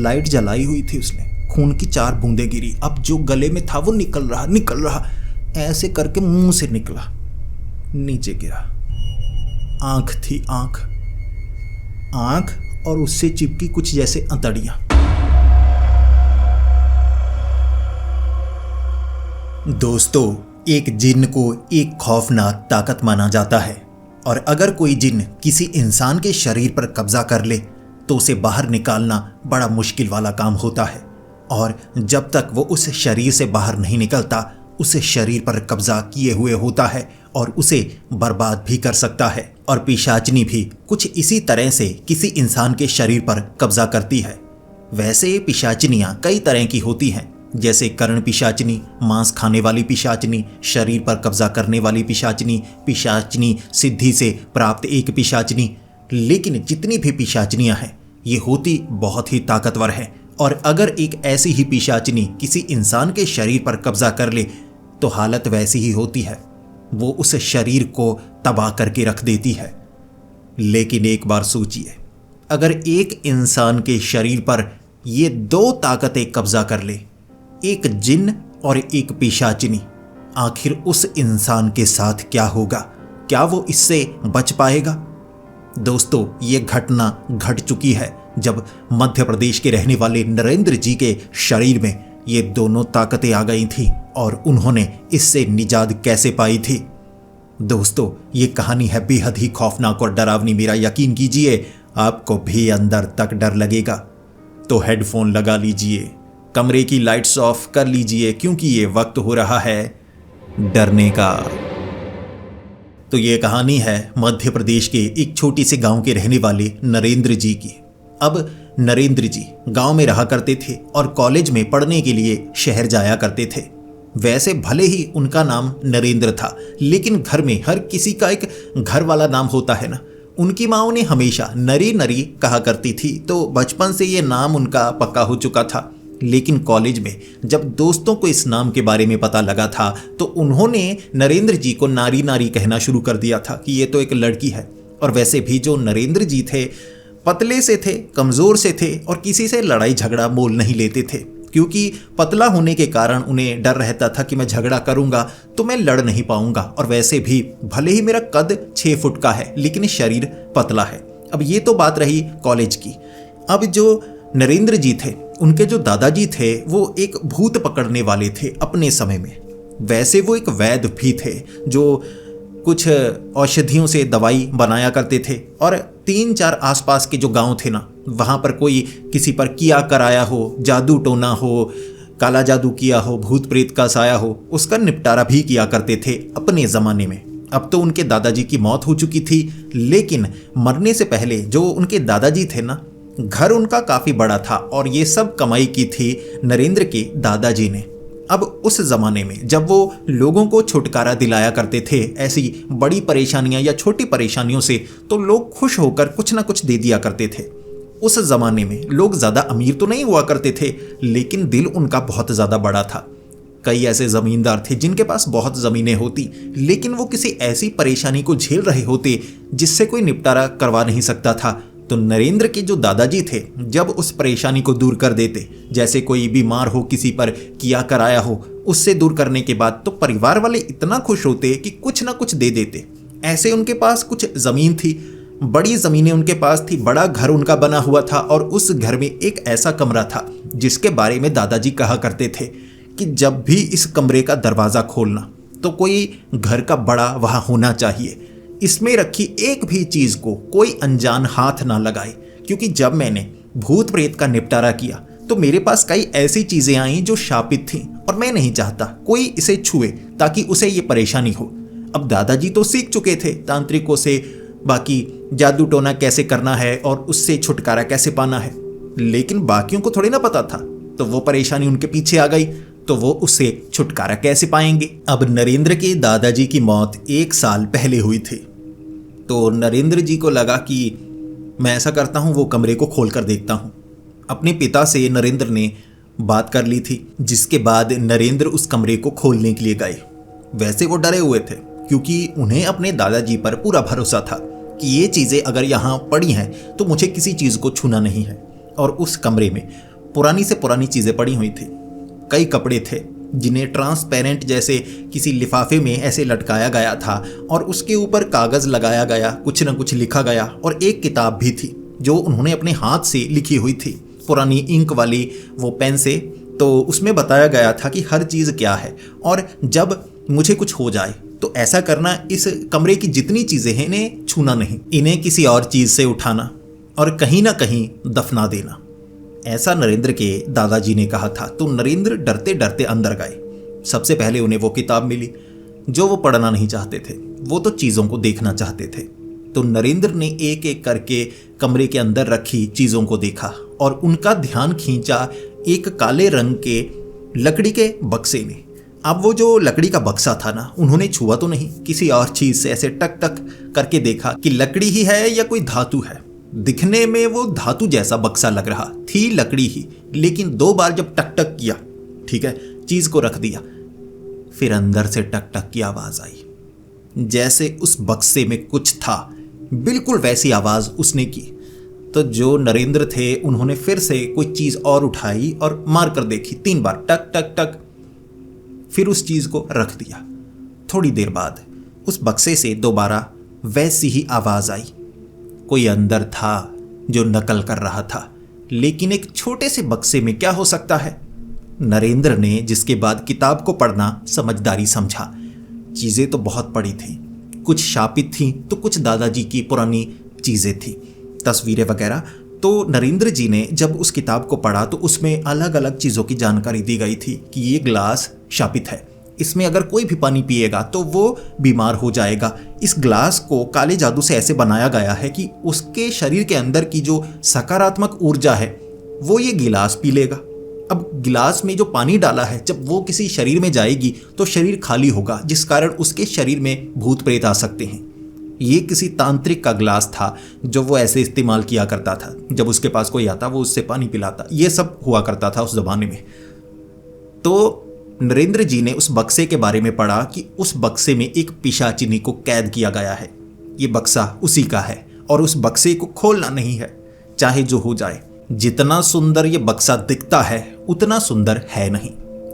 Light जलाई हुई थी उसने, खून की 4 बूंदें गिरी। अब जो गले में था वो निकल रहा, ऐसे करके मुंह से निकला, नीचे गिरा। आंख थी, आंख और उससे चिपकी कुछ जैसे अंतड़ियां। दोस्तों, एक जिन्न को एक खौफनाक ताकत माना जाता है, और अगर कोई जिन्न किसी इंसान के शरीर पर कब्जा कर ले तो उसे बाहर निकालना बड़ा मुश्किल वाला काम होता है, और जब तक वो उस शरीर से बाहर नहीं निकलता उस शरीर पर कब्जा किए हुए होता है और उसे बर्बाद भी कर सकता है। और पिशाचनी भी कुछ इसी तरह से किसी इंसान के शरीर पर कब्जा करती है। वैसे पिशाचनियाँ कई तरह की होती हैं, जैसे कर्ण पिशाचनी, मांस खाने वाली पिशाचनी, शरीर पर कब्जा करने वाली पिशाचनी सिद्धि से प्राप्त एक पिशाचनी। लेकिन जितनी भी पिशाचनियाँ हैं ये होती बहुत ही ताकतवर हैं, और अगर एक ऐसी ही पिशाचनी किसी इंसान के शरीर पर कब्जा कर ले तो हालत वैसी ही होती है, वो उस शरीर को तबाह करके रख देती है। लेकिन एक बार सोचिए, अगर एक इंसान के शरीर पर ये 2 ताकतें कब्जा कर ले, एक जिन्न और एक पिशाचिनी, आखिर उस इंसान के साथ क्या होगा? क्या वो इससे बच पाएगा? दोस्तों, ये घटना घट चुकी है जब मध्य प्रदेश के रहने वाले नरेंद्र जी के शरीर में ये दोनों ताकतें आ गई थी और उन्होंने इससे निजात कैसे पाई थी। दोस्तों, ये कहानी है बेहद ही खौफनाक और डरावनी। मेरा यकीन कीजिए, आपको भी अंदर तक डर लगेगा। तो हेडफोन लगा लीजिए, कमरे की लाइट्स ऑफ कर लीजिए, क्योंकि ये वक्त हो रहा है डरने का। तो ये कहानी है मध्य प्रदेश के एक छोटी से गांव के रहने वाले नरेंद्र जी की। अब नरेंद्र जी गांव में रहा करते थे और कॉलेज में पढ़ने के लिए शहर जाया करते थे। वैसे भले ही उनका नाम नरेंद्र था, लेकिन घर में हर किसी का एक घर वाला नाम होता है ना। उनकी माँ उन्हें हमेशा नरी नरी कहा करती थी, तो बचपन से ये नाम उनका पक्का हो चुका था। लेकिन कॉलेज में जब दोस्तों को इस नाम के बारे में पता लगा था तो उन्होंने नरेंद्र जी को नारी नारी कहना शुरू कर दिया था कि ये तो एक लड़की है। और वैसे भी जो नरेंद्र जी थे, पतले से थे, कमज़ोर से थे और किसी से लड़ाई झगड़ा मोल नहीं लेते थे, क्योंकि पतला होने के कारण उन्हें डर रहता था कि मैं झगड़ा करूंगा तो मैं लड़ नहीं पाऊंगा। और वैसे भी भले ही मेरा कद 6 फुट का है, लेकिन शरीर पतला है। अब ये तो बात रही कॉलेज की। अब जो नरेंद्र जी थे, उनके जो दादाजी थे, वो एक भूत पकड़ने वाले थे अपने समय में। वैसे वो एक वैद्य भी थे जो कुछ औषधियों से दवाई बनाया करते थे, और 3-4 आसपास के जो गांव थे ना, वहाँ पर कोई किसी पर किया कराया हो, जादू टोना हो, काला जादू किया हो, भूत प्रेत का साया हो, उसका निपटारा भी किया करते थे अपने ज़माने में। अब तो उनके दादाजी की मौत हो चुकी थी, लेकिन मरने से पहले जो उनके दादाजी थे ना, घर उनका काफ़ी बड़ा था और ये सब कमाई की थी नरेंद्र के दादाजी ने। अब उस ज़माने में जब वो लोगों को छुटकारा दिलाया करते थे ऐसी बड़ी परेशानियां या छोटी परेशानियों से, तो लोग खुश होकर कुछ ना कुछ दे दिया करते थे। उस ज़माने में लोग ज़्यादा अमीर तो नहीं हुआ करते थे, लेकिन दिल उनका बहुत ज़्यादा बड़ा था। कई ऐसे ज़मींदार थे जिनके पास बहुत ज़मीनें होती, लेकिन वो किसी ऐसी परेशानी को झेल रहे होते जिससे कोई निपटारा करवा नहीं सकता था। तो नरेंद्र के जो दादाजी थे, जब उस परेशानी को दूर कर देते, जैसे कोई बीमार हो, किसी पर किया कराया हो, उससे दूर करने के बाद तो परिवार वाले इतना खुश होते कि कुछ ना कुछ दे देते। ऐसे उनके पास कुछ ज़मीन थी, बड़ी ज़मीनें उनके पास थी, बड़ा घर उनका बना हुआ था, और उस घर में एक ऐसा कमरा था जिसके बारे में दादाजी कहा करते थे कि जब भी इस कमरे का दरवाज़ा खोलना तो कोई घर का बड़ा वहाँ होना चाहिए। इसमें रखी एक भी चीज़ को कोई अनजान हाथ ना लगाए, क्योंकि जब मैंने भूत प्रेत का निपटारा किया तो मेरे पास कई ऐसी चीज़ें आईं जो शापित थीं, और मैं नहीं चाहता कोई इसे छुए ताकि उसे ये परेशानी हो। अब दादाजी तो सीख चुके थे तांत्रिकों से, बाकी जादू टोना कैसे करना है और उससे छुटकारा कैसे पाना है, लेकिन बाकियों को थोड़ी ना पता था। तो वो परेशानी उनके पीछे आ गई, तो वो उससे छुटकारा कैसे पाएंगे। अब नरेंद्र के दादाजी की मौत 1 साल पहले हुई थी, तो नरेंद्र जी को लगा कि मैं ऐसा करता हूँ, वो कमरे को खोल कर देखता हूँ। अपने पिता से नरेंद्र ने बात कर ली थी, जिसके बाद नरेंद्र उस कमरे को खोलने के लिए गए। वैसे वो डरे हुए थे, क्योंकि उन्हें अपने दादाजी पर पूरा भरोसा था कि ये चीज़ें अगर यहाँ पड़ी हैं तो मुझे किसी चीज़ को छूना नहीं है। और उस कमरे में पुरानी से पुरानी चीज़ें पड़ी हुई थी। कई कपड़े थे जिन्हें ट्रांसपेरेंट जैसे किसी लिफाफे में ऐसे लटकाया गया था और उसके ऊपर कागज़ लगाया गया, कुछ न कुछ लिखा गया। और एक किताब भी थी जो उन्होंने अपने हाथ से लिखी हुई थी, पुरानी इंक वाली वो पेन से। तो उसमें बताया गया था कि हर चीज़ क्या है और जब मुझे कुछ हो जाए तो ऐसा करना, इस कमरे की जितनी चीज़ें हैं इन्हें छूना नहीं, इन्हें किसी और चीज़ से उठाना और कहीं ना कहीं दफना देना। ऐसा नरेंद्र के दादाजी ने कहा था। तो नरेंद्र डरते डरते अंदर गए। सबसे पहले उन्हें वो किताब मिली जो वो पढ़ना नहीं चाहते थे, वो तो चीज़ों को देखना चाहते थे। तो नरेंद्र ने एक एक करके कमरे के अंदर रखी चीज़ों को देखा और उनका ध्यान खींचा एक काले रंग के लकड़ी के बक्से ने। अब वो जो लकड़ी का बक्सा था ना, उन्होंने छुआ तो नहीं, किसी और चीज़ से ऐसे टक टक करके देखा कि लकड़ी ही है या कोई धातु है। दिखने में वो धातु जैसा बक्सा लग रहा थी, लकड़ी ही, लेकिन 2 बार जब टक टक किया, ठीक है, चीज़ को रख दिया, फिर अंदर से टक टक की आवाज़ आई, जैसे उस बक्से में कुछ था। बिल्कुल वैसी आवाज़ उसने की। तो जो नरेंद्र थे उन्होंने फिर से कोई चीज़ और उठाई और मार कर देखी 3 बार, टक टक टक, फिर उस चीज़ को रख दिया। थोड़ी देर बाद उस बक्से से दोबारा वैसी ही आवाज़ आई। कोई अंदर था जो नकल कर रहा था, लेकिन एक छोटे से बक्से में क्या हो सकता है। नरेंद्र ने जिसके बाद किताब को पढ़ना समझदारी समझा। चीज़ें तो बहुत पड़ी थी, कुछ शापित थी तो कुछ दादाजी की पुरानी चीज़ें थी, तस्वीरें वगैरह। तो नरेंद्र जी ने जब उस किताब को पढ़ा तो उसमें अलग अलग चीज़ों की जानकारी दी गई थी कि ये ग्लास शापित है, इसमें अगर कोई भी पानी पिएगा तो वो बीमार हो जाएगा। इस ग्लास को काले जादू से ऐसे बनाया गया है कि उसके शरीर के अंदर की जो सकारात्मक ऊर्जा है वो ये गिलास पी लेगा। अब गिलास में जो पानी डाला है, जब वो किसी शरीर में जाएगी तो शरीर खाली होगा, जिस कारण उसके शरीर में भूत प्रेत आ सकते हैं। ये किसी तांत्रिक का ग्लास था जो वो ऐसे इस्तेमाल किया करता था। जब उसके पास कोई आता वो उससे पानी पिलाता, ये सब हुआ करता था उस ज़माने में। तो नरेंद्र जी ने उस बक्से के बारे में पढ़ा कि उस बक्से में एक पिशाचिनी को कैद किया गया है। ये बक्सा उसी का है और उस बक्से को खोलना नहीं है, चाहे जो हो जाए। जितना सुंदर ये बक्सा दिखता है उतना सुंदर है नहीं।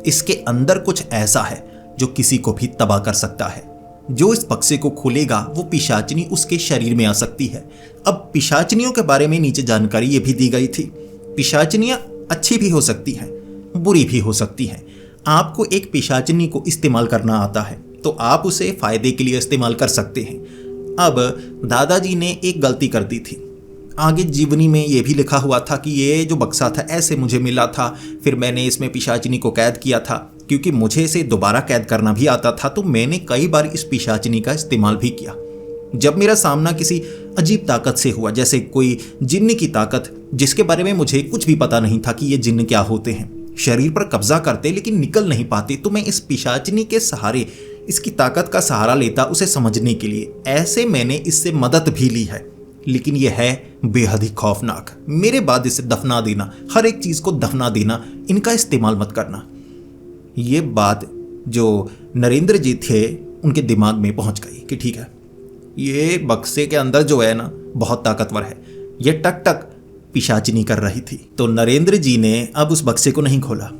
इसके अंदर कुछ ऐसा है जो किसी को भी तबाह कर सकता है। जो इस बक्से को खोलेगा वो पिशाचिनी उसके शरीर में आ सकती है। अब पिशाचिनियों के बारे में नीचे जानकारी ये भी दी गई थी। पिशाचिनियाँ अच्छी भी हो सकती हैं, बुरी भी हो सकती हैं। आपको एक पिशाचिनी को इस्तेमाल करना आता है तो आप उसे फ़ायदे के लिए इस्तेमाल कर सकते हैं। अब दादाजी ने एक गलती कर दी थी। आगे जीवनी में ये भी लिखा हुआ था कि ये जो बक्सा था ऐसे मुझे मिला था, फिर मैंने इसमें पिशाचिनी को कैद किया था। क्योंकि मुझे इसे दोबारा कैद करना भी आता था तो मैंने कई बार इस पिशाचिनी का इस्तेमाल भी किया। जब मेरा सामना किसी अजीब ताकत से हुआ, जैसे कोई जिन्न की ताकत, जिसके बारे में मुझे कुछ भी पता नहीं था कि ये जिन्न क्या होते हैं, शरीर पर कब्जा करते लेकिन निकल नहीं पाते, तो मैं इस पिशाचिनी के सहारे, इसकी ताकत का सहारा लेता उसे समझने के लिए। ऐसे मैंने इससे मदद भी ली है, लेकिन यह है बेहद ही खौफनाक। मेरे बाद इसे दफना देना, हर एक चीज़ को दफना देना, इनका इस्तेमाल मत करना। ये बात जो नरेंद्र जी थे उनके दिमाग में पहुंच गई कि ठीक है, ये बक्से के अंदर जो है ना बहुत ताकतवर है। ये टक टक पिशाचिनी कर रही थी। तो नरेंद्र जी ने अब उस बक्से को नहीं खोला,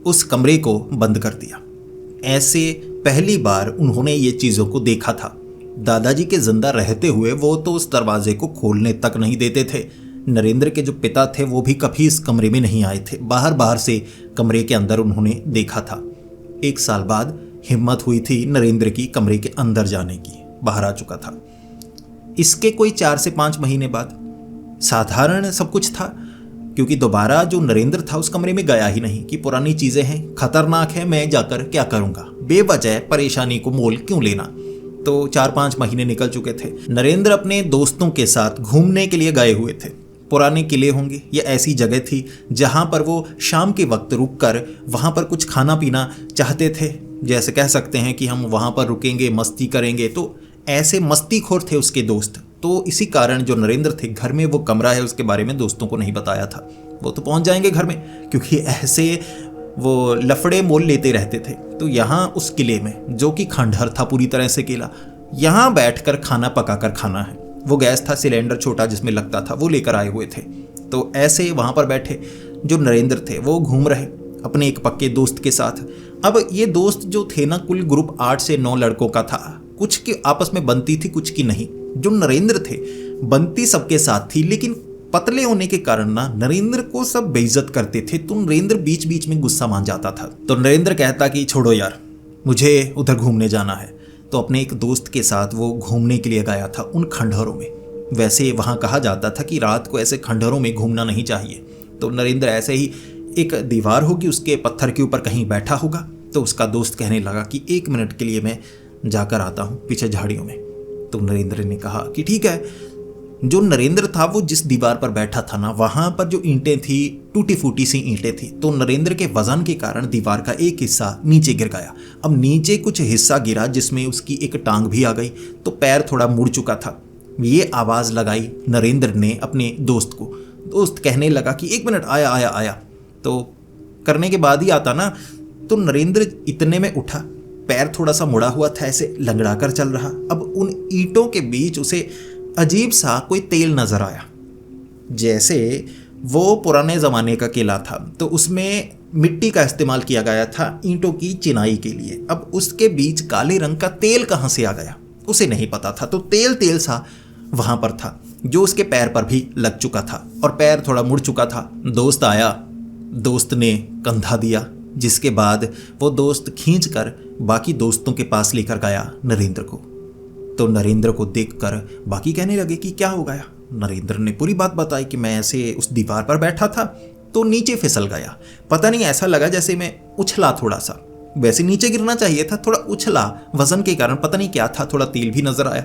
उस कमरे को बंद कर दिया। ऐसे पहली बार उन्होंने ये चीज़ों को देखा था। दादाजी के जिंदा रहते हुए वो तो उस दरवाजे को खोलने तक नहीं देते थे। नरेंद्र के जो पिता थे वो भी कभी इस कमरे में नहीं आए थे, बाहर बाहर से कमरे के अंदर उन्होंने देखा था। 1 साल बाद हिम्मत हुई थी नरेंद्र की कमरे के अंदर जाने की, बाहर आ चुका था। इसके कोई 4 से 5 महीने बाद साधारण सब कुछ था, क्योंकि दोबारा जो नरेंद्र था उस कमरे में गया ही नहीं कि पुरानी चीज़ें हैं, खतरनाक है, मैं जाकर क्या करूँगा, बेवजह परेशानी को मोल क्यों लेना। तो 4-5 महीने निकल चुके थे। नरेंद्र अपने दोस्तों के साथ घूमने के लिए गए हुए थे। पुराने किले होंगे, ये ऐसी जगह थी जहाँ पर वो शाम के वक्त रुक कर वहाँ पर कुछ खाना पीना चाहते थे। जैसे कह सकते हैं कि हम वहाँ पर रुकेंगे, मस्ती करेंगे। तो ऐसे मस्तीखोर थे उसके दोस्त। तो इसी कारण जो नरेंद्र थे, घर में वो कमरा है उसके बारे में दोस्तों को नहीं बताया था। वो तो पहुँच जाएंगे घर में, क्योंकि ऐसे वो लफड़े मोल लेते रहते थे। तो यहाँ उस किले में, जो कि खंडहर था पूरी तरह से किला, यहाँ बैठकर खाना पकाकर खाना है। वो गैस था, सिलेंडर छोटा जिसमें लगता था, वो लेकर आए हुए थे। तो ऐसे वहाँ पर बैठे जो नरेंद्र थे वो घूम रहे अपने एक पक्के दोस्त के साथ। अब ये दोस्त जो थे ना, कुल ग्रुप 8 से 9 लड़कों का था। कुछ की आपस में बनती थी, कुछ की नहीं। जो नरेंद्र थे बनती सबके साथ थी, लेकिन पतले होने के कारण ना नरेंद्र को सब बेइज्जत करते थे। तो नरेंद्र बीच बीच में गुस्सा मान जाता था। तो नरेंद्र कहता कि छोड़ो यार, मुझे उधर घूमने जाना है। तो अपने एक दोस्त के साथ वो घूमने के लिए गया था उन खंडहरों में। वैसे वहाँ कहा जाता था कि रात को ऐसे खंडहरों में घूमना नहीं चाहिए। तो नरेंद्र ऐसे ही एक दीवार होगी, उसके पत्थर के ऊपर कहीं बैठा होगा। तो उसका दोस्त कहने लगा कि 1 मिनट के लिए मैं जाकर आता हूँ पीछे झाड़ियों में। तो नरेंद्र ने कहा कि ठीक है। जो नरेंद्र था वो जिस दीवार पर बैठा था ना, वहाँ पर जो ईंटें थी टूटी फूटी सी ईंटें थी। तो नरेंद्र के वजन के कारण दीवार का एक हिस्सा नीचे गिर गया। अब नीचे कुछ हिस्सा गिरा जिसमें उसकी एक टांग भी आ गई, तो पैर थोड़ा मुड़ चुका था। ये आवाज़ लगाई नरेंद्र ने अपने दोस्त को। दोस्त कहने लगा कि 1 मिनट, आया आया आया। तो करने के बाद ही आता ना। तो नरेंद्र इतने में उठा, पैर थोड़ा सा मुड़ा हुआ था, ऐसे लंगड़ा कर चल रहा। अब उन ईंटों के बीच उसे अजीब सा कोई तेल नजर आया, जैसे वो पुराने ज़माने का किला था तो उसमें मिट्टी का इस्तेमाल किया गया था ईंटों की चिनाई के लिए। अब उसके बीच काले रंग का तेल कहाँ से आ गया उसे नहीं पता था। तो तेल तेल सा वहाँ पर था, जो उसके पैर पर भी लग चुका था और पैर थोड़ा मुड़ चुका था। दोस्त आया, दोस्त ने कंधा दिया, जिसके बाद वो दोस्त खींचकर बाकी दोस्तों के पास लेकर गया नरेंद्र को। तो नरेंद्र को देखकर बाकी कहने लगे कि क्या हो गया। नरेंद्र ने पूरी बात बताई कि मैं ऐसे उस दीवार पर बैठा था तो नीचे फिसल गया। पता नहीं, ऐसा लगा जैसे मैं उछला थोड़ा सा। वैसे नीचे गिरना चाहिए था, थोड़ा उछला, वजन के कारण पता नहीं क्या था, थोड़ा तेल भी नजर आया।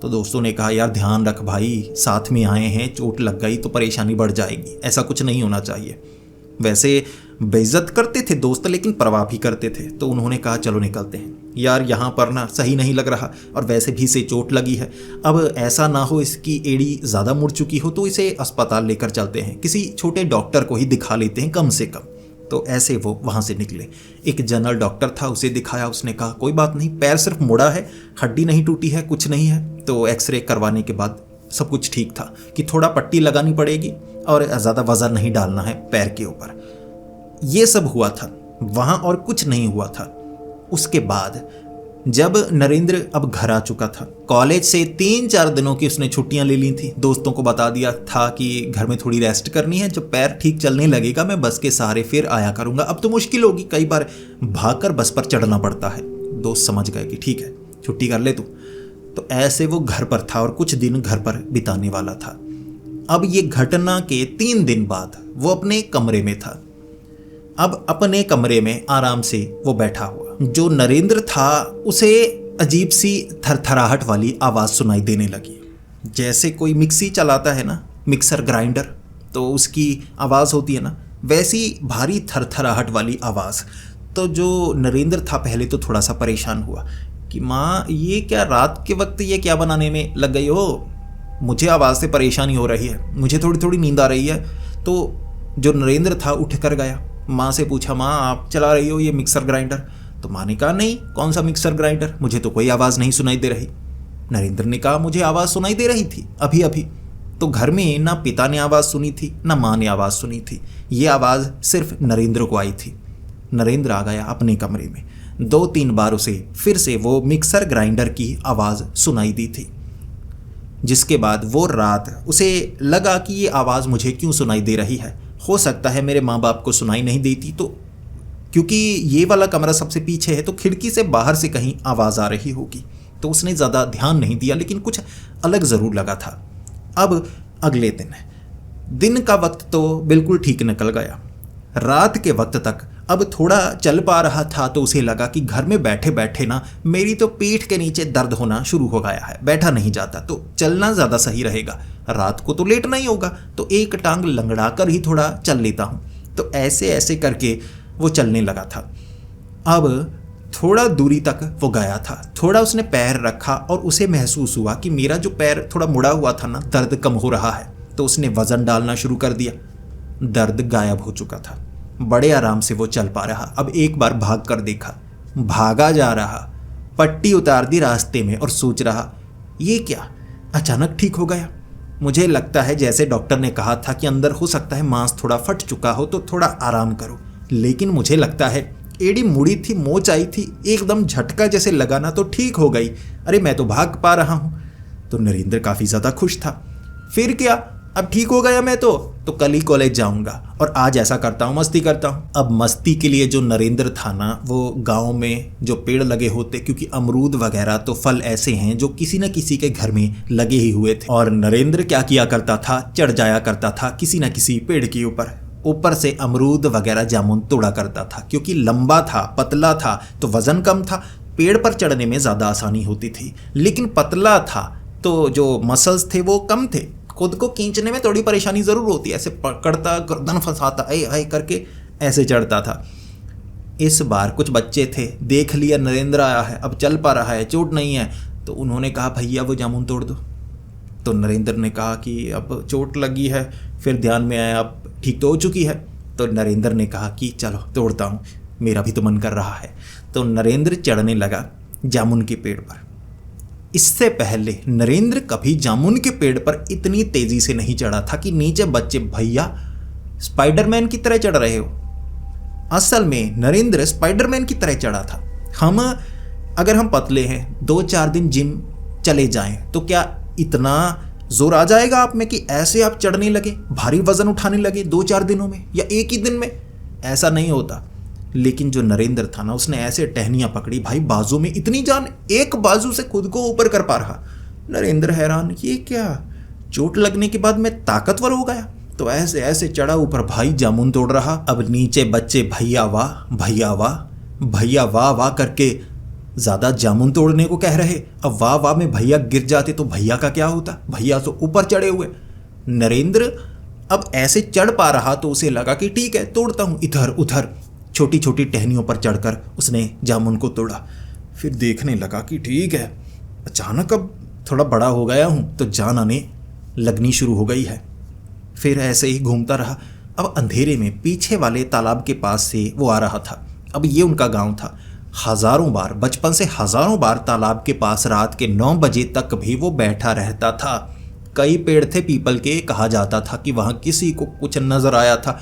तो दोस्तों ने कहा यार ध्यान रख भाई, साथ में आए हैं, चोट लग गई तो परेशानी बढ़ जाएगी, ऐसा कुछ नहीं होना चाहिए। वैसे बेइज्जत करते थे दोस्त, लेकिन परवाह भी करते थे। तो उन्होंने कहा चलो निकलते हैं यार, यहाँ पर ना सही नहीं लग रहा और वैसे भी इसे चोट लगी है। अब ऐसा ना हो इसकी एड़ी ज़्यादा मुड़ चुकी हो, तो इसे अस्पताल लेकर चलते हैं, किसी छोटे डॉक्टर को ही दिखा लेते हैं कम से कम। तो ऐसे वो वहाँ से निकले। एक जनरल डॉक्टर था, उसे दिखाया। उसने कहा कोई बात नहीं, पैर सिर्फ मुड़ा है, हड्डी नहीं टूटी है, कुछ नहीं है। तो एक्सरे करवाने के बाद सब कुछ ठीक था कि थोड़ा पट्टी लगानी पड़ेगी और ज़्यादा वजन नहीं डालना है पैर के ऊपर। ये सब हुआ था वहाँ और कुछ नहीं हुआ था। उसके बाद जब नरेंद्र अब घर आ चुका था, कॉलेज से 3-4 दिनों की उसने छुट्टियां ले ली थी। दोस्तों को बता दिया था कि घर में थोड़ी रेस्ट करनी है, जब पैर ठीक चलने लगेगा मैं बस के सहारे फिर आया करूंगा। अब तो मुश्किल होगी, कई बार भागकर बस पर चढ़ना पड़ता है। दोस्त समझ गए कि ठीक है छुट्टी कर ले तू। तो ऐसे वो घर पर था और कुछ दिन घर पर बिताने वाला था। अब ये घटना के 3 दिन बाद वो अपने कमरे में था। अब अपने कमरे में आराम से वो बैठा हुआ। जो नरेंद्र था उसे अजीब सी थरथराहट वाली आवाज़ सुनाई देने लगी, जैसे कोई मिक्सी चलाता है ना, मिक्सर ग्राइंडर, तो उसकी आवाज़ होती है ना, वैसी भारी थरथराहट वाली आवाज़। तो जो नरेंद्र था पहले तो थोड़ा सा परेशान हुआ कि माँ ये क्या रात के वक्त ये क्या बनाने में लग गई हो, मुझे आवाज़ से परेशानी हो रही है, मुझे थोड़ी थोड़ी नींद आ रही है। तो जो नरेंद्र था उठ कर गया, माँ से पूछा माँ आप चला रही हो ये मिक्सर ग्राइंडर? तो माँ ने कहा नहीं, कौन सा मिक्सर ग्राइंडर, मुझे तो कोई आवाज़ नहीं सुनाई दे रही। नरेंद्र ने कहा मुझे आवाज़ सुनाई दे रही थी अभी अभी। तो घर में ना पिता ने आवाज़ सुनी थी ना माँ ने आवाज़ सुनी थी, ये आवाज़ सिर्फ नरेंद्र को आई थी। नरेंद्र आ गया अपने कमरे में। 2-3 बार उसे फिर से वो मिक्सर ग्राइंडर की आवाज़ सुनाई दी थी, जिसके बाद वो रात उसे लगा कि ये आवाज़ मुझे क्यों सुनाई दे रही है, हो सकता है मेरे माँ बाप को सुनाई नहीं देती, तो क्योंकि ये वाला कमरा सबसे पीछे है तो खिड़की से बाहर से कहीं आवाज़ आ रही होगी। तो उसने ज़्यादा ध्यान नहीं दिया, लेकिन कुछ अलग ज़रूर लगा था। अब अगले दिन का वक्त तो बिल्कुल ठीक निकल गया। रात के वक्त तक अब थोड़ा चल पा रहा था, तो उसे लगा कि घर में बैठे बैठे ना मेरी तो पीठ के नीचे दर्द होना शुरू हो गया है, बैठा नहीं जाता, तो चलना ज़्यादा सही रहेगा, रात को तो लेटना ही होगा, तो एक टांग लंगड़ा कर ही थोड़ा चल लेता हूँ। तो ऐसे ऐसे करके वो चलने लगा था। अब थोड़ा दूरी तक वो गया था, थोड़ा उसने पैर रखा और उसे महसूस हुआ कि मेरा जो पैर थोड़ा मुड़ा हुआ था ना, दर्द कम हो रहा है। तो उसने वज़न डालना शुरू कर दिया, दर्द गायब हो चुका था, बड़े आराम से वो चल पा रहा। अब एक बार भाग कर देखा, भागा जा रहा, पट्टी उतार दी रास्ते में और सोच रहा ये क्या, अचानक ठीक हो गया। मुझे लगता है जैसे डॉक्टर ने कहा था कि अंदर हो सकता है मांस थोड़ा फट चुका हो, तो थोड़ा आराम करो, लेकिन मुझे लगता है एड़ी मुड़ी थी, मोच आई थी, एकदम झटका जैसे लगाना तो ठीक हो गई। अरे मैं तो भाग पा रहा हूँ। तो नरेंद्र काफ़ी ज़्यादा खुश था। फिर क्या, अब ठीक हो गया मैं तो कल ही कॉलेज जाऊंगा और आज ऐसा करता हूँ, मस्ती करता हूँ। अब मस्ती के लिए जो नरेंद्र था ना, वो गांव में जो पेड़ लगे होते, क्योंकि अमरूद वगैरह तो फल ऐसे हैं जो किसी न किसी के घर में लगे ही हुए थे, और नरेंद्र क्या किया करता था, चढ़ जाया करता था किसी न किसी पेड़ के ऊपर से अमरूद वगैरह जामुन तोड़ा करता था। क्योंकि लंबा था, पतला था, तो वजन कम था, पेड़ पर चढ़ने में ज़्यादा आसानी होती थी। लेकिन पतला था तो जो मसल्स थे वो कम थे, खुद को खींचने में थोड़ी परेशानी ज़रूर होती है। ऐसे पकड़ता, गर्दन फंसाता, आए आए करके ऐसे चढ़ता था। इस बार कुछ बच्चे थे, देख लिया नरेंद्र आया है, अब चल पा रहा है, चोट नहीं है, तो उन्होंने कहा भैया वो जामुन तोड़ दो। तो नरेंद्र ने कहा कि अब चोट लगी है। फिर ध्यान में आया अब ठीक तो हो चुकी है। तो नरेंद्र ने कहा कि चलो तोड़ता हूँ, मेरा भी तो मन कर रहा है। तो नरेंद्र चढ़ने लगा जामुन के पेड़ पर। इससे पहले नरेंद्र कभी जामुन के पेड़ पर इतनी तेजी से नहीं चढ़ा था कि नीचे बच्चे भैया स्पाइडरमैन की तरह चढ़ रहे हो। असल में नरेंद्र स्पाइडरमैन की तरह चढ़ा था। अगर हम पतले हैं, 2-4 दिन जिम चले जाएं, तो क्या इतना जोर आ जाएगा आप में कि ऐसे आप चढ़ने लगे, भारी वजन उठाने लगे 2-4 दिनों में या एक ही दिन में? ऐसा नहीं होता। लेकिन जो नरेंद्र था ना, उसने ऐसे टहनियां पकड़ी, भाई बाजू में इतनी जान, एक बाजू से खुद को ऊपर कर पा रहा। नरेंद्र हैरान, ये क्या, चोट लगने के बाद मैं ताकतवर हो गया? तो ऐसे ऐसे चढ़ा ऊपर, भाई जामुन तोड़ रहा। अब नीचे बच्चे भैया वाह, भैया वाह, भैया वाह वाह करके ज़्यादा जामुन तोड़ने को कह रहे। अब वाह वाह में भैया गिर जाते तो भैया का क्या होता? भैया तो ऊपर चढ़े हुए। नरेंद्र अब ऐसे चढ़ पा रहा तो उसे लगा कि ठीक है, तोड़ता हूँ। इधर उधर छोटी छोटी टहनियों पर चढ़कर उसने जामुन को तोड़ा। फिर देखने लगा कि ठीक है, अचानक अब थोड़ा बड़ा हो गया हूँ तो जान आने लगनी शुरू हो गई है। फिर ऐसे ही घूमता रहा। अब अंधेरे में पीछे वाले तालाब के पास से वो आ रहा था। अब ये उनका गांव था। हजारों बार, बचपन से हजारों बार तालाब के पास रात के 9 बजे तक भी वो बैठा रहता था। कई पेड़ थे पीपल के, कहा जाता था कि वहाँ किसी को कुछ नजर आया था।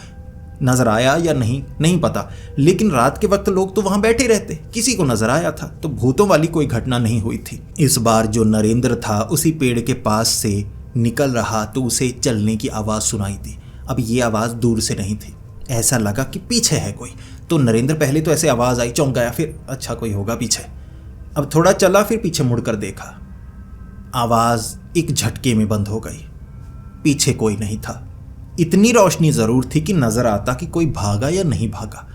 नजर आया या नहीं पता, लेकिन रात के वक्त लोग तो वहाँ बैठे रहते, किसी को नजर आया था। तो भूतों वाली कोई घटना नहीं हुई थी। इस बार जो नरेंद्र था उसी पेड़ के पास से निकल रहा तो उसे चलने की आवाज़ सुनाई दी। अब ये आवाज़ दूर से नहीं थी, ऐसा लगा कि पीछे है कोई। तो नरेंद्र पहले तो ऐसे आवाज़ आई, चौंक गया, फिर अच्छा कोई होगा पीछे। अब थोड़ा चला, फिर पीछे मुड़कर देखा, आवाज़ एक झटके में बंद हो गई। पीछे कोई नहीं था। इतनी रोशनी ज़रूर थी कि नज़र आता कि कोई भागा या नहीं भागा।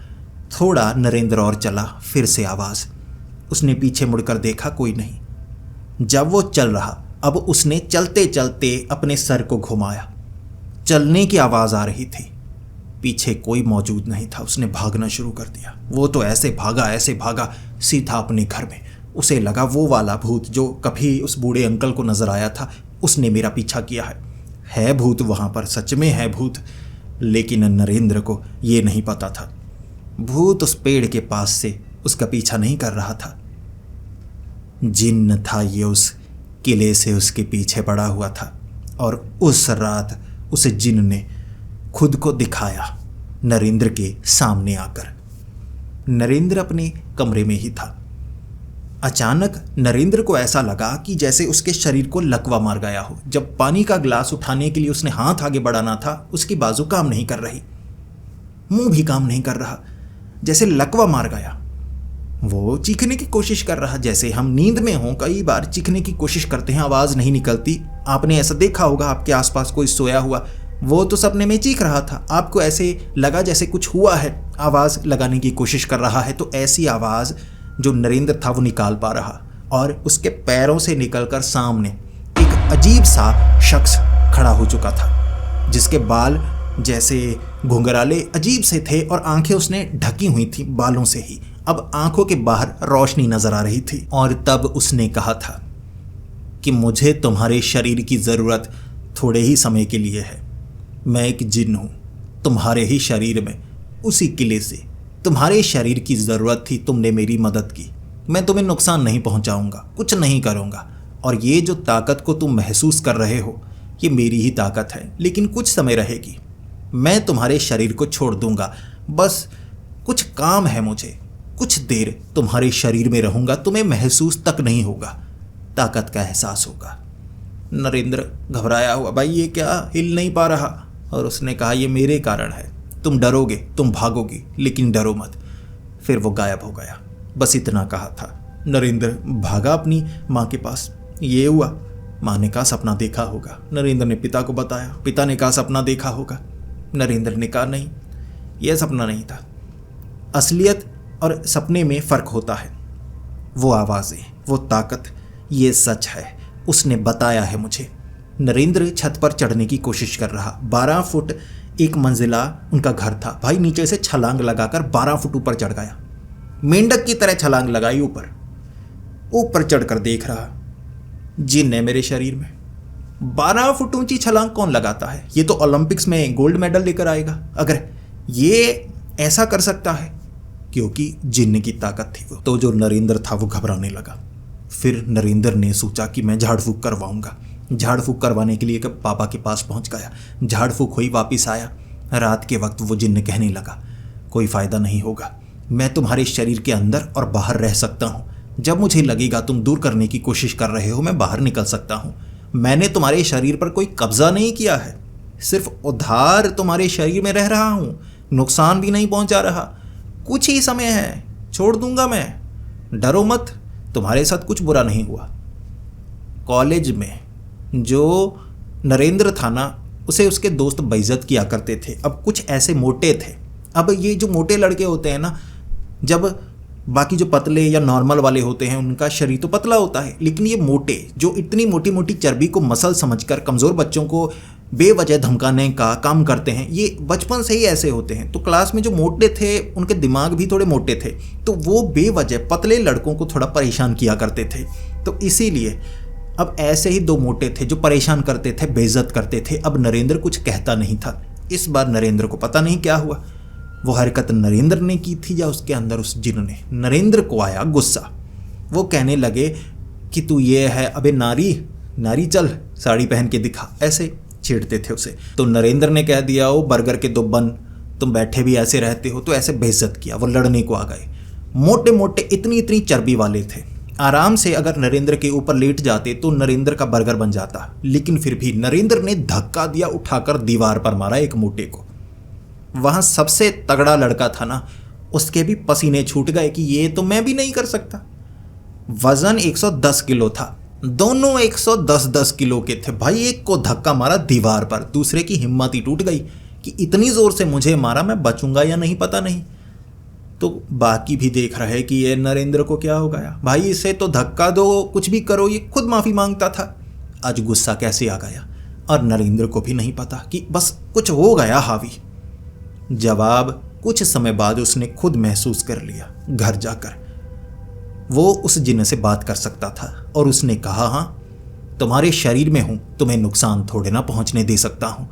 थोड़ा नरेंद्र और चला, फिर से आवाज़। उसने पीछे मुड़कर देखा, कोई नहीं। जब वो चल रहा, अब उसने चलते चलते अपने सर को घुमाया। चलने की आवाज़ आ रही थी, पीछे कोई मौजूद नहीं था। उसने भागना शुरू कर दिया। वो तो ऐसे भागा सीधा अपने घर में। उसे लगा वो वाला भूत जो कभी उस बूढ़े अंकल को नजर आया था, उसने मेरा पीछा किया है भूत वहाँ पर, सच में है भूत। लेकिन नरेंद्र को ये नहीं पता था, भूत उस पेड़ के पास से उसका पीछा नहीं कर रहा था। जिन्न था ये, उस किले से उसके पीछे पड़ा हुआ था। और उस रात उस जिन्न ने खुद को दिखाया नरेंद्र के सामने आकर। नरेंद्र अपने कमरे में ही था। अचानक नरेंद्र को ऐसा लगा कि जैसे उसके शरीर को लकवा मार गया हो। जब पानी का गिलास उठाने के लिए उसने हाथ आगे बढ़ाना था, उसकी बाजू काम नहीं कर रही, मुंह भी काम नहीं कर रहा, जैसे लकवा मार गया। वो चीखने की कोशिश कर रहा, जैसे हम नींद में हों, कई बार चीखने की कोशिश करते हैं, आवाज़ नहीं निकलती। आपने ऐसा देखा होगा, आपके आसपास कोई सोया हुआ, वो तो सपने में चीख रहा था, आपको ऐसे लगा जैसे कुछ हुआ है, आवाज़ लगाने की कोशिश कर रहा है। तो ऐसी आवाज़ जो नरेंद्र था वो निकाल पा रहा, और उसके पैरों से निकलकर सामने एक अजीब सा शख्स खड़ा हो चुका था, जिसके बाल जैसे घुंघराले अजीब से थे और आंखें उसने ढकी हुई थी बालों से ही। अब आंखों के बाहर रोशनी नजर आ रही थी। और तब उसने कहा था कि मुझे तुम्हारे शरीर की ज़रूरत थोड़े ही समय के लिए है। मैं एक जिन्न हूँ, तुम्हारे ही शरीर में, उसी किले से तुम्हारे शरीर की ज़रूरत थी, तुमने मेरी मदद की। मैं तुम्हें नुकसान नहीं पहुँचाऊँगा, कुछ नहीं करूँगा। और ये जो ताकत को तुम महसूस कर रहे हो, ये मेरी ही ताकत है, लेकिन कुछ समय रहेगी। मैं तुम्हारे शरीर को छोड़ दूंगा, बस कुछ काम है मुझे। कुछ देर तुम्हारे शरीर में रहूंगा, तुम्हें महसूस तक नहीं होगा, ताकत का एहसास होगा। नरेंद्र घबराया हुआ, भाई ये क्या, हिल नहीं पा रहा। और उसने कहा, ये मेरे कारण है, तुम डरोगे, तुम भागोगे, लेकिन डरो मत। फिर वो गायब हो गया। बस इतना कहा था। नरेंद्र भागा अपनी माँ के पास। ये हुआ। माँ ने कहा सपना देखा होगा। नरेंद्र ने पिता को बताया। पिता ने कहा सपना देखा होगा। नरेंद्र ने कहा नहीं, यह सपना नहीं था। असलियत और सपने में फ़र्क होता है। वो आवाज़ें, वो ताकत, ये सच है, उसने बताया है मुझे। नरेंद्र छत पर चढ़ने की कोशिश कर रहा। 12 फुट एक मंजिला उनका घर था। भाई नीचे से छलांग लगाकर 12 फुट ऊपर चढ़ गया। मेंढक की तरह छलांग लगाई ऊपर। ऊपर चढ़कर देख रहा, जिन है मेरे शरीर में। 12 फुट ऊंची छलांग कौन लगाता है? ये तो ओलंपिक्स में गोल्ड मेडल लेकर आएगा अगर ये ऐसा कर सकता है, क्योंकि जिन्न की ताकत थी वो। तो जो नरेंद्र था वो घबराने लगा। फिर नरेंद्र ने सोचा कि मैं झाड़ फूक करवाऊंगा। झाड़ फूक करवाने के लिए पापा के पास पहुंच गया। झाड़ फूक हुई, वापिस आया। रात के वक्त वो जिन्न कहने लगा, कोई फ़ायदा नहीं होगा, मैं तुम्हारे शरीर के अंदर और बाहर रह सकता हूँ। जब मुझे लगेगा तुम दूर करने की कोशिश कर रहे हो, मैं बाहर निकल सकता हूँ। मैंने तुम्हारे शरीर पर कोई कब्जा नहीं किया है, सिर्फ उधार तुम्हारे शरीर में रह रहा हूँ, नुकसान भी नहीं पहुँचा रहा। कुछ ही समय है, छोड़ दूंगा मैं, डरो मत, तुम्हारे साथ कुछ बुरा नहीं हुआ। कॉलेज में जो नरेंद्र था ना, उसे उसके दोस्त बेइज्जत किया करते थे। अब कुछ ऐसे मोटे थे। अब ये जो मोटे लड़के होते हैं ना, जब बाकी जो पतले या नॉर्मल वाले होते हैं उनका शरीर तो पतला होता है, लेकिन ये मोटे जो इतनी मोटी मोटी चर्बी को मसल समझकर कमज़ोर बच्चों को बेवजह धमकाने का काम करते हैं, ये बचपन से ही ऐसे होते हैं। तो क्लास में जो मोटे थे उनके दिमाग भी थोड़े मोटे थे, तो वो बेवजह पतले लड़कों को थोड़ा परेशान किया करते थे। तो इसीलिए अब ऐसे ही 2 मोटे थे जो परेशान करते थे, बेइज्जत करते थे। अब नरेंद्र कुछ कहता नहीं था। इस बार नरेंद्र को पता नहीं क्या हुआ, वो हरकत नरेंद्र ने की थी या उसके अंदर उस जिन्न ने। नरेंद्र को आया गुस्सा। वो कहने लगे कि तू ये है, अबे नारी नारी, चल साड़ी पहन के दिखा, ऐसे छेड़ते थे उसे। तो नरेंद्र ने कह दिया, ओ बर्गर के 2 बन, तुम बैठे भी ऐसे रहते हो, तो ऐसे बेइज्जत किया। वो लड़ने को आ गए। मोटे मोटे इतनी इतनी चर्बी वाले थे। आराम से अगर नरेंद्र के ऊपर लेट जाते तो नरेंद्र का बर्गर बन जाता, लेकिन फिर भी नरेंद्र ने धक्का दिया, उठाकर दीवार पर मारा एक मोटे को। वहाँ सबसे तगड़ा लड़का था ना, उसके भी पसीने छूट गए कि ये तो मैं भी नहीं कर सकता। वजन 110 किलो था, दोनों 110-10 किलो के थे। भाई एक को धक्का मारा दीवार पर, दूसरे की हिम्मत ही टूट गई कि इतनी ज़ोर से मुझे मारा, मैं बचूंगा या नहीं पता नहीं। तो बाकी भी देख रहे कि ये नरेंद्र को क्या हो गया। भाई इसे तो धक्का दो, कुछ भी करो, ये खुद माफ़ी मांगता था। आज गुस्सा कैसे आ गया, और नरेंद्र को भी नहीं पता कि बस कुछ हो गया हावी। जवाब कुछ समय बाद उसने खुद महसूस कर लिया। घर जाकर वो उस जिन्न से बात कर सकता था और उसने कहा, हाँ तुम्हारे शरीर में हूँ, तुम्हें नुकसान थोड़े ना पहुँचने दे सकता हूँ।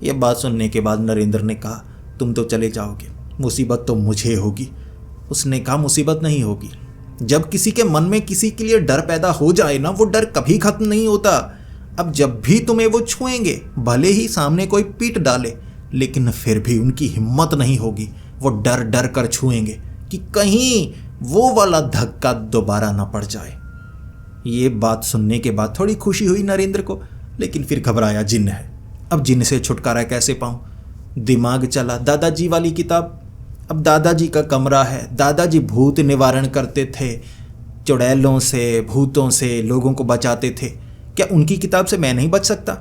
यह बात सुनने के बाद नरेंद्र ने कहा, तुम तो चले जाओगे, मुसीबत तो मुझे होगी। उसने कहा, मुसीबत नहीं होगी। जब किसी के मन में किसी के लिए डर पैदा हो जाए ना, वो डर कभी खत्म नहीं होता। अब जब भी तुम्हें वो छुएंगे, भले ही सामने कोई पीट डाले, लेकिन फिर भी उनकी हिम्मत नहीं होगी। वो डर डर कर छुएंगे कि कहीं वो वाला धक्का दोबारा ना पड़ जाए। ये बात सुनने के बाद थोड़ी खुशी हुई नरेंद्र को, लेकिन फिर घबराया, जिन्न है, अब जिन्न से छुटकारा कैसे पाऊं। दिमाग चला दादाजी वाली किताब। अब दादाजी का कमरा है, दादाजी भूत निवारण करते थे, चुड़ैलों से, भूतों से लोगों को बचाते थे। क्या उनकी किताब से मैं नहीं बच सकता?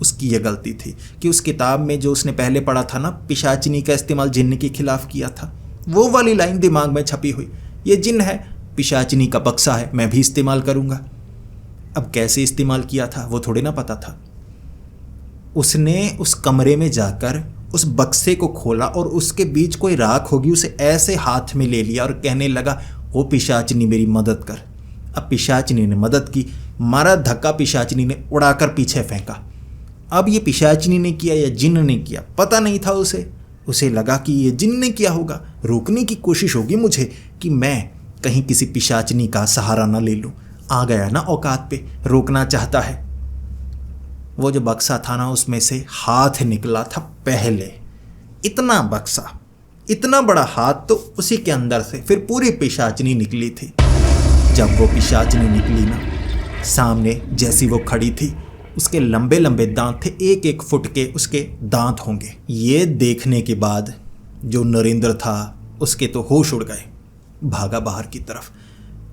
उसकी यह गलती थी कि उस किताब में जो उसने पहले पढ़ा था ना, पिशाचिनी का इस्तेमाल जिन्न के खिलाफ किया था, वो वाली लाइन दिमाग में छपी हुई, ये जिन्न है, पिशाचिनी का बक्सा है, मैं भी इस्तेमाल करूँगा। अब कैसे इस्तेमाल किया था वो थोड़ी ना पता था। उसने उस कमरे में जाकर उस बक्से को खोला और उसके बीच कोई राख होगी, उसे ऐसे हाथ में ले लिया और कहने लगा, वो पिशाचिनी मेरी मदद कर। अब पिशाचिनी ने मदद की, मारा धक्का, पिशाचिनी ने उड़ाकर पीछे फेंका। अब ये पिशाचिनी ने किया या जिन्न ने किया पता नहीं था उसे लगा कि ये जिन्न ने किया होगा। रोकने की कोशिश होगी मुझे कि मैं कहीं किसी पिशाचिनी का सहारा ना ले लूं। आ गया ना औकात पे, रोकना चाहता है। वो जो बक्सा था ना, उसमें से हाथ निकला था पहले। इतना बक्सा, इतना बड़ा हाथ, तो उसी के अंदर से फिर पूरी पिशाचनी निकली थी। जब वो पिशाचनी निकली ना, सामने जैसी वो खड़ी थी, उसके लंबे लंबे दांत थे, 1-1 फुट के उसके दांत होंगे। ये देखने के बाद जो नरेंद्र था उसके तो होश उड़ गए, भागा बाहर की तरफ।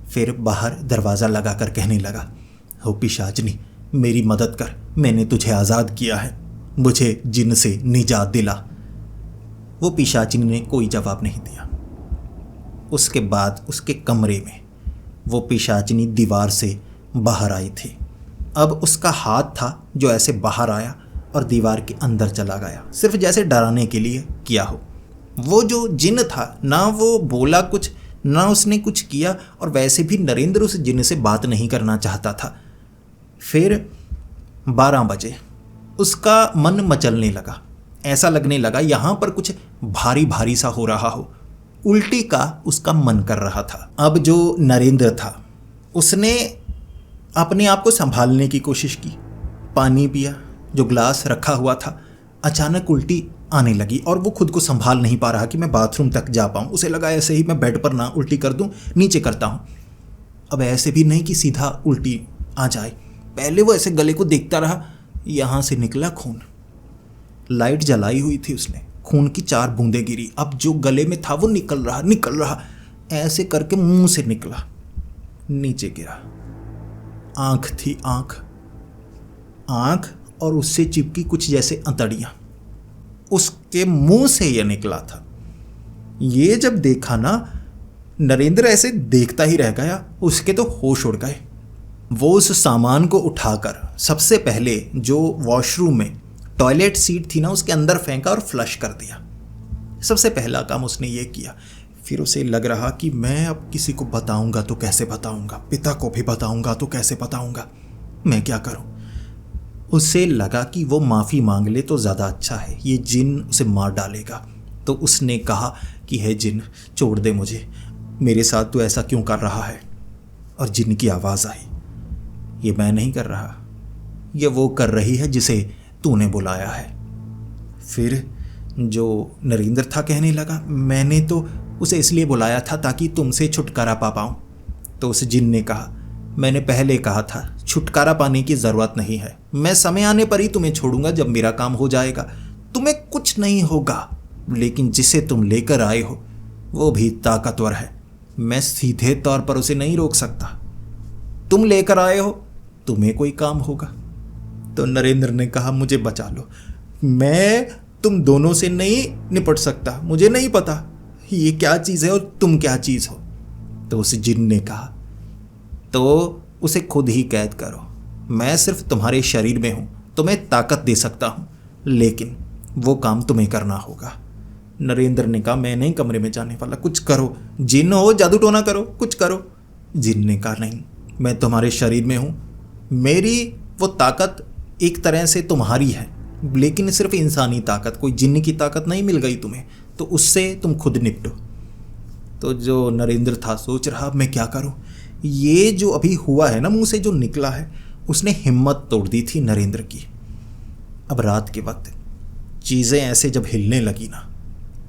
फिर बाहर दरवाज़ा लगाकर कहने लगा, हो पिशाचनी, मेरी मदद कर, मैंने तुझे आज़ाद किया है, मुझे जिन से निजात दिला। वो पिशाचनी ने कोई जवाब नहीं दिया। उसके बाद उसके कमरे में वो पिशाचनी दीवार से बाहर आई थी। अब उसका हाथ था जो ऐसे बाहर आया और दीवार के अंदर चला गया, सिर्फ जैसे डराने के लिए किया हो। वो जो जिन था ना, वो बोला कुछ ना उसने कुछ किया, और वैसे भी नरेंद्र उस जिन से बात नहीं करना चाहता था। फिर 12 बजे उसका मन मचलने लगा, ऐसा लगने लगा यहाँ पर कुछ भारी भारी सा हो रहा हो, उल्टी का उसका मन कर रहा था। अब जो नरेंद्र था उसने अपने आप को संभालने की कोशिश की, पानी पिया, जो ग्लास रखा हुआ था। अचानक उल्टी आने लगी और वो खुद को संभाल नहीं पा रहा कि मैं बाथरूम तक जा पाऊँ। उसे लगा ऐसे ही मैं बेड पर ना उल्टी कर दूँ, नीचे करता हूँ। अब ऐसे भी नहीं कि सीधा उल्टी आ जाए, पहले वो ऐसे गले को देखता रहा, यहाँ से निकला खून। लाइट जलाई हुई थी उसने, खून की 4 बूंदें गिरी। अब जो गले में था वो निकल रहा, ऐसे करके मुंह से निकला, नीचे गिरा। आंख थी, आंख और उससे चिपकी कुछ जैसे अंतड़ियां, उसके मुंह से यह निकला था। ये जब देखा ना, नरेंद्र ऐसे देखता ही रह गया, उसके तो होश उड़ गए। वो उस सामान को उठाकर सबसे पहले जो वॉशरूम में टॉयलेट सीट थी ना, उसके अंदर फेंका और फ्लश कर दिया। सबसे पहला काम उसने ये किया। फिर उसे लग रहा कि मैं अब किसी को बताऊंगा तो कैसे बताऊंगा, पिता को भी बताऊंगा तो कैसे बताऊंगा, मैं क्या करूं। उसे लगा कि वो माफ़ी मांग ले तो ज़्यादा अच्छा है, ये जिन उसे मार डालेगा। तो उसने कहा कि हे जिन, छोड़ दे मुझे, मेरे साथ तू ऐसा क्यों कर रहा है। और जिन की आवाज़ आई, ये मैं नहीं कर रहा, ये वो कर रही है जिसे तूने बुलाया है। फिर जो नरेंद्र था कहने लगा, मैंने तो उसे इसलिए बुलाया था ताकि तुमसे छुटकारा पा पाऊँ। तो उस जिन ने कहा, मैंने पहले कहा था छुटकारा पाने की ज़रूरत नहीं है, मैं समय आने पर ही तुम्हें छोड़ूंगा, जब मेरा काम हो जाएगा। तुम्हें कुछ नहीं होगा, लेकिन जिसे तुम लेकर आए हो वो भी ताकतवर है, मैं सीधे तौर पर उसे नहीं रोक सकता। तुम लेकर आए हो, तुम्हें कोई काम होगा। तो नरेंद्र ने कहा, मुझे बचा लो, मैं तुम दोनों से नहीं निपट सकता, मुझे नहीं पता ये क्या चीज़ है और तुम क्या चीज़ हो। तो उस जिन ने कहा, तो उसे खुद ही कैद करो, मैं सिर्फ तुम्हारे शरीर में हूँ, तुम्हें ताकत दे सकता हूँ, लेकिन वो काम तुम्हें करना होगा। नरेंद्र ने कहा, मैं नहीं कमरे में जाने वाला, कुछ करो, जिन हो जादू टोना करो, कुछ करो। जिन ने कहा, नहीं, मैं तुम्हारे शरीर में हूँ, मेरी वो ताकत एक तरह से तुम्हारी है, लेकिन सिर्फ इंसानी ताकत, कोई जिन्न की ताकत नहीं मिल गई तुम्हें, तो उससे तुम खुद निपटो। तो जो नरेंद्र था सोच रहा, मैं क्या करूं, ये जो अभी हुआ है ना, मुंह से जो निकला है, उसने हिम्मत तोड़ दी थी नरेंद्र की। अब रात के वक्त चीज़ें ऐसे जब हिलने लगी ना,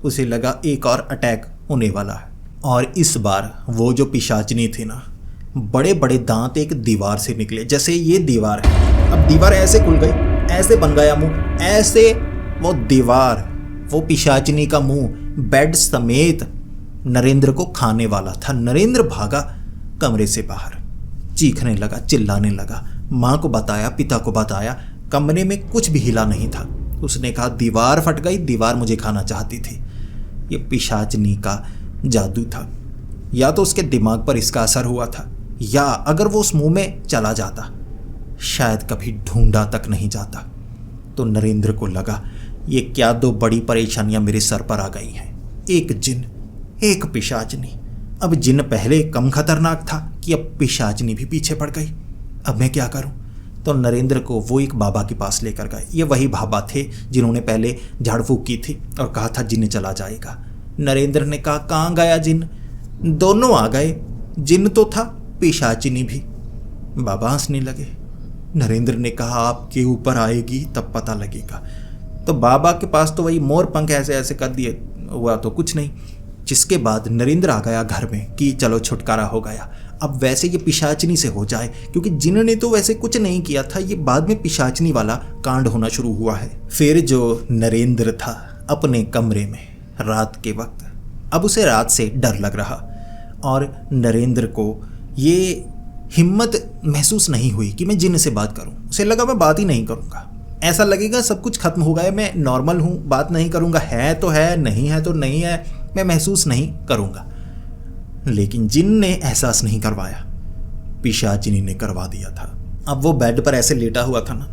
उसे लगा एक और अटैक होने वाला है। और इस बार वो जो पिशाचनी थी ना, बड़े बड़े दांत एक दीवार से निकले, जैसे ये दीवार है, अब दीवार ऐसे खुल गई, ऐसे बन गया मुंह, ऐसे वो दीवार, वो पिशाचनी का मुंह बेड समेत नरेंद्र को खाने वाला था। नरेंद्र भागा कमरे से बाहर, चीखने लगा, चिल्लाने लगा, माँ को बताया, पिता को बताया, कमरे में कुछ भी हिला नहीं था। उसने कहा, दीवार फट गई, दीवार मुझे खाना चाहती थी। ये पिशाचनी का जादू था, या तो उसके दिमाग पर इसका असर हुआ था, या अगर वो उस मुंह में चला जाता शायद कभी ढूंढा तक नहीं जाता। तो नरेंद्र को लगा, ये क्या 2 बड़ी परेशानियां मेरे सर पर आ गई हैं, एक जिन, एक पिशाचनी। अब जिन पहले कम खतरनाक था कि अब पिशाचनी भी पीछे पड़ गई, अब मैं क्या करूं। तो नरेंद्र को वो एक बाबा के पास लेकर गए। ये वही बाबा थे जिन्होंने पहले झाड़ फूक की थी और कहा था जिन चला जाएगा। नरेंद्र ने कहा, कहाँ गया जिन? दोनों आ गए, जिन तो था, पिशाचिनी भी। बाबा हंसने लगे, नरेंद्र ने कहा, आपके ऊपर आएगी तब पता लगेगा। तो बाबा के पास तो वही मोर पंख ऐसे ऐसे कर दिए, हुआ तो कुछ नहीं। जिसके बाद नरेंद्र आ गया घर में कि चलो छुटकारा हो गया। अब वैसे ये पिशाचनी से हो जाए, क्योंकि जिन ने तो वैसे कुछ नहीं किया था, ये बाद में पिशाचनी वाला कांड होना शुरू हुआ है। फिर जो नरेंद्र था अपने कमरे में रात के वक्त, अब उसे रात से डर लग रहा और नरेंद्र को ये हिम्मत महसूस नहीं हुई कि मैं जिन से बात करूं। उसे लगा मैं बात ही नहीं करूंगा, ऐसा लगेगा सब कुछ खत्म हो गया, मैं नॉर्मल हूं, बात नहीं करूंगा, है तो है, नहीं है तो नहीं है, मैं महसूस नहीं करूंगा। लेकिन जिन ने एहसास नहीं करवाया, पिशाचिनी ने करवा दिया था। अब वो बेड पर ऐसे लेटा हुआ था ना,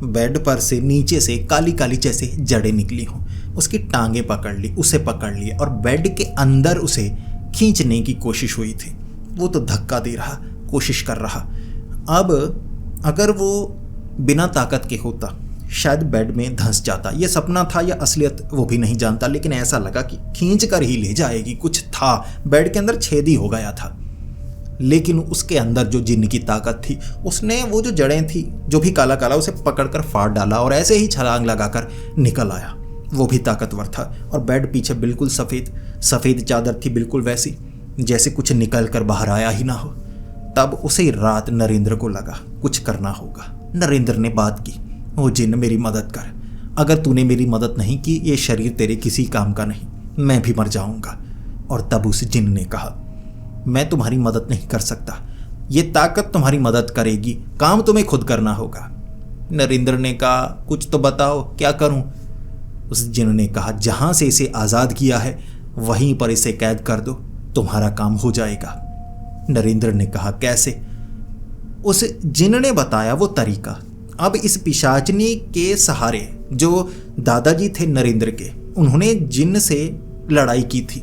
बेड पर से नीचे से काली काली जैसे जड़ें निकली हों, उसकी टांगें पकड़ ली, उसे पकड़ लिया और बेड के अंदर उसे खींचने की कोशिश हुई थी। वो तो धक्का दे रहा, कोशिश कर रहा। अब अगर वो बिना ताकत के होता शायद बेड में धंस जाता। ये सपना था या असलियत वो भी नहीं जानता, लेकिन ऐसा लगा कि खींच कर ही ले जाएगी। कुछ था बेड के अंदर, छेद ही हो गया था। लेकिन उसके अंदर जो जिन्न की ताकत थी, उसने वो जो जड़ें थी, जो भी काला काला, उसे पकड़कर फाड़ डाला और ऐसे ही छलांग लगाकर निकल आया। वो भी ताकतवर था और बेड पीछे बिल्कुल सफ़ेद चादर थी, बिल्कुल वैसी जैसे कुछ निकल कर बाहर आया ही ना हो। तब उसे रात नरेंद्र को लगा कुछ करना होगा। नरेंद्र ने बात की, ओ जिन्न मेरी मदद कर, अगर तूने मेरी मदद नहीं की ये शरीर तेरे किसी काम का नहीं, मैं भी मर जाऊंगा। और तब उस जिन्न ने कहा, मैं तुम्हारी मदद नहीं कर सकता, ये ताकत तुम्हारी मदद करेगी, काम तुम्हें खुद करना होगा। नरेंद्र ने कहा, कुछ तो बताओ, क्या करूं? उस जिन्न ने कहा, जहां से इसे आज़ाद किया है वहीं पर इसे कैद कर दो, तुम्हारा काम हो जाएगा। नरेंद्र ने कहा, कैसे? उस जिन्न ने बताया वो तरीका। अब इस पिशाचनी के सहारे, जो दादाजी थे नरेंद्र के, उन्होंने जिन्न से लड़ाई की थी।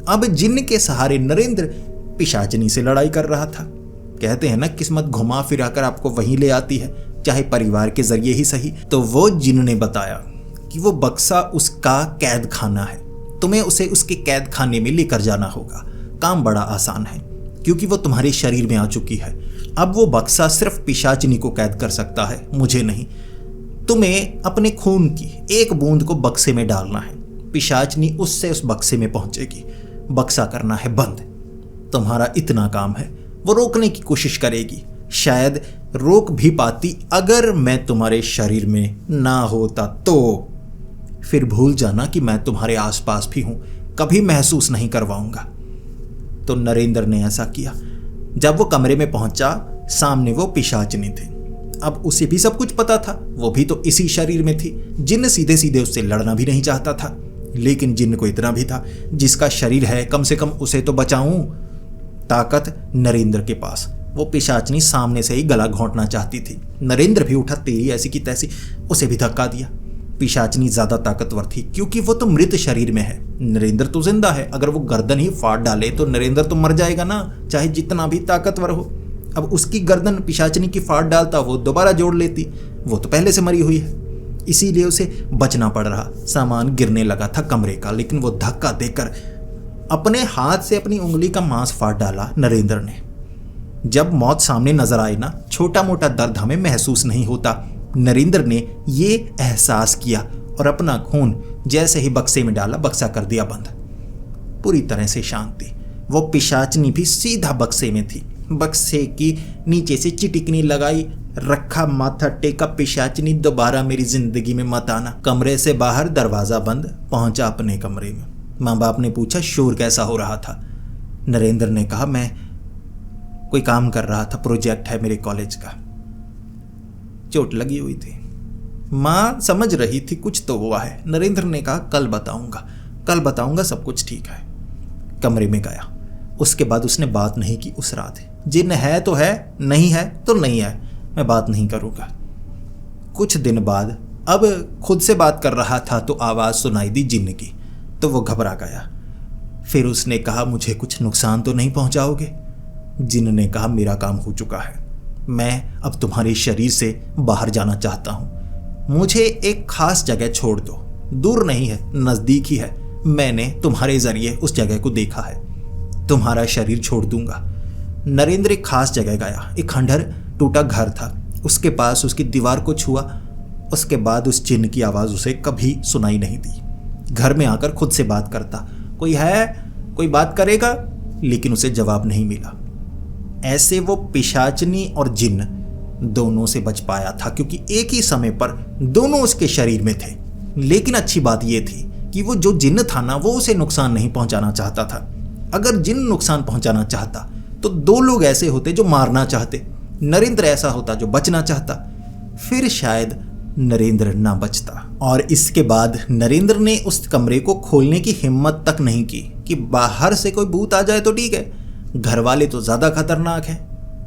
अब जिन्न के सहारे नरेंद्र पिशाचनी से लड़ाई कर रहा था। कहते हैं ना, किस्मत घुमा फिरा कर आपको वहीं ले आती है, चाहे परिवार के जरिए ही सही। तो वो जिन्न ने बताया कि वो बक्सा उसका कैद खाना है, तुम्हें उसे उसके कैद खाने में लेकर जाना होगा। काम बड़ा आसान है क्योंकि वो तुम्हारे शरीर में आ चुकी है। अब वो बक्सा सिर्फ पिशाचिनी को कैद कर सकता है, मुझे नहीं। तुम्हें अपने खून की एक बूंद को बक्से में डालना है, पिशाचिनी उससे उस बक्से में पहुंचेगी। बक्सा करना है बंद, तुम्हारा इतना काम है। वो रोकने की कोशिश करेगी, शायद रोक भी पाती अगर मैं तुम्हारे शरीर में ना होता तो। फिर भूल जाना कि मैं तुम्हारे आसपास भी हूं, कभी महसूस नहीं करवाऊंगा। तो नरेंद्र ने ऐसा किया। जब वो कमरे में पहुंचा, सामने वो पिशाचिनी थी। अब उसे भी सब कुछ पता था, वो भी तो इसी शरीर में थी। जिन्न सीधे सीधे उससे लड़ना भी नहीं चाहता था, लेकिन जिन्न को इतना भी था, जिसका शरीर है कम से कम उसे तो बचाऊं। ताकत नरेंद्र के पास, वो पिशाचिनी सामने से ही गला घोंटना चाहती थी। नरेंद्र भी उठा, तेरी ऐसी की तैसी, उसे भी धक्का दिया। पिशाचिनी ज्यादा ताकतवर थी क्योंकि वो तो मृत शरीर में है, नरेंद्र तो जिंदा है। अगर वो गर्दन ही फाड़ डाले तो नरेंद्र तो मर जाएगा ना, चाहे जितना भी ताकतवर हो। अब उसकी गर्दन पिशाचिनी की फाड़ डालता, वो दोबारा जोड़ लेती, वो तो पहले से मरी हुई है। इसीलिए उसे बचना पड़ रहा। सामान गिरने लगा था कमरे का, लेकिन वो धक्का देकर अपने हाथ से अपनी उंगली का मांस फाड़ डाला नरेंद्र ने। जब मौत सामने नजर आए ना, छोटा मोटा दर्द हमें महसूस नहीं होता। नरेंद्र ने ये एहसास किया और अपना खून जैसे ही बक्से में डाला, बक्सा कर दिया बंद। पूरी तरह से शांति। वो पिशाचनी भी सीधा बक्से में थी। बक्से की नीचे से चिटिकनी लगाई, रखा, माथा टेका, पिशाचनी दोबारा मेरी जिंदगी में मत आना। कमरे से बाहर दरवाजा बंद, पहुंचा अपने कमरे में। माँ बाप ने पूछा शोर कैसा हो रहा था। नरेंद्र ने कहा मैं कोई काम कर रहा था, प्रोजेक्ट है मेरे कॉलेज का। चोट लगी हुई थी। माँ समझ रही थी कुछ तो हुआ है। नरेंद्र ने कहा कल बताऊंगा, सब कुछ ठीक है। कमरे में गया। उसके बाद उसने बात नहीं की उस रात। जिन है तो है, नहीं है तो नहीं है, मैं बात नहीं करूंगा। कुछ दिन बाद अब खुद से बात कर रहा था तो आवाज़ सुनाई दी जिन्न की, तो वो घबरा गया। फिर उसने कहा मुझे कुछ नुकसान तो नहीं पहुंचाओगे? जिन्न ने कहा मेरा काम हो चुका है, मैं अब तुम्हारे शरीर से बाहर जाना चाहता हूं। मुझे एक खास जगह छोड़ दो, दूर नहीं है, नज़दीक ही है। मैंने तुम्हारे जरिए उस जगह को देखा है, तुम्हारा शरीर छोड़ दूंगा। नरेंद्र एक खास जगह गया। एक खंडहर टूटा घर था, उसके पास उसकी दीवार को छुआ। उसके बाद उस जिन्न की आवाज़ उसे कभी सुनाई नहीं दी। घर में आकर खुद से बात करता, कोई है, कोई बात करेगा, लेकिन उसे जवाब नहीं मिला। ऐसे वो पिशाचनी और जिन्न दोनों से बच पाया था, क्योंकि एक ही समय पर दोनों उसके शरीर में थे। लेकिन अच्छी बात यह थी कि वो जो जिन्न था ना, वो उसे नुकसान नहीं पहुंचाना चाहता था। अगर जिन्न नुकसान पहुंचाना चाहता तो दो लोग ऐसे होते जो मारना चाहते, नरेंद्र ऐसा होता जो बचना चाहता, फिर शायद नरेंद्र ना बचता। और इसके बाद नरेंद्र ने उस कमरे को खोलने की हिम्मत तक नहीं की कि बाहर से कोई भूत आ जाए तो ठीक है, घर वाले तो ज्यादा खतरनाक है,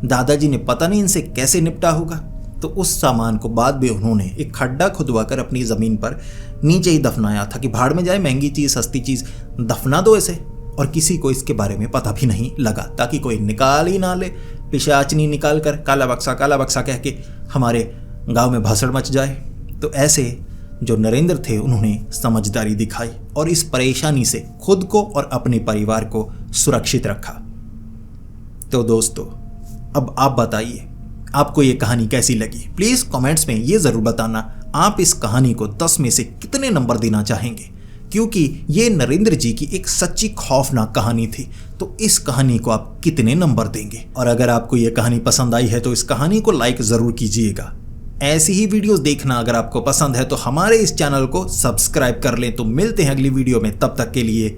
दादाजी ने पता नहीं इनसे कैसे निपटा होगा। तो उस सामान को बाद में उन्होंने एक खड्डा खुदवाकर अपनी जमीन पर नीचे ही दफनाया था कि भाड़ में जाए, महंगी चीज सस्ती चीज दफना दो इसे, और किसी को इसके बारे में पता भी नहीं लगा, ताकि कोई निकाल ही ना ले, पिशाचनी निकाल कर काला बक्सा कह के हमारे गांव में भसड़ मच जाए। तो ऐसे जो नरेंद्र थे उन्होंने समझदारी दिखाई और इस परेशानी से खुद को और अपने परिवार को सुरक्षित रखा। तो दोस्तों, अब आप बताइए आपको ये कहानी कैसी लगी। प्लीज़ कमेंट्स में ये ज़रूर बताना आप इस कहानी को 10 में से कितने नंबर देना चाहेंगे, क्योंकि ये नरेंद्र जी की एक सच्ची खौफनाक कहानी थी। तो इस कहानी को आप कितने नंबर देंगे? और अगर आपको ये कहानी पसंद आई है तो इस कहानी को लाइक ज़रूर कीजिएगा। ऐसी ही वीडियोस देखना अगर आपको पसंद है तो हमारे इस चैनल को सब्सक्राइब कर लें। तो मिलते हैं अगली वीडियो में, तब तक के लिए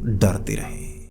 डरते रहें।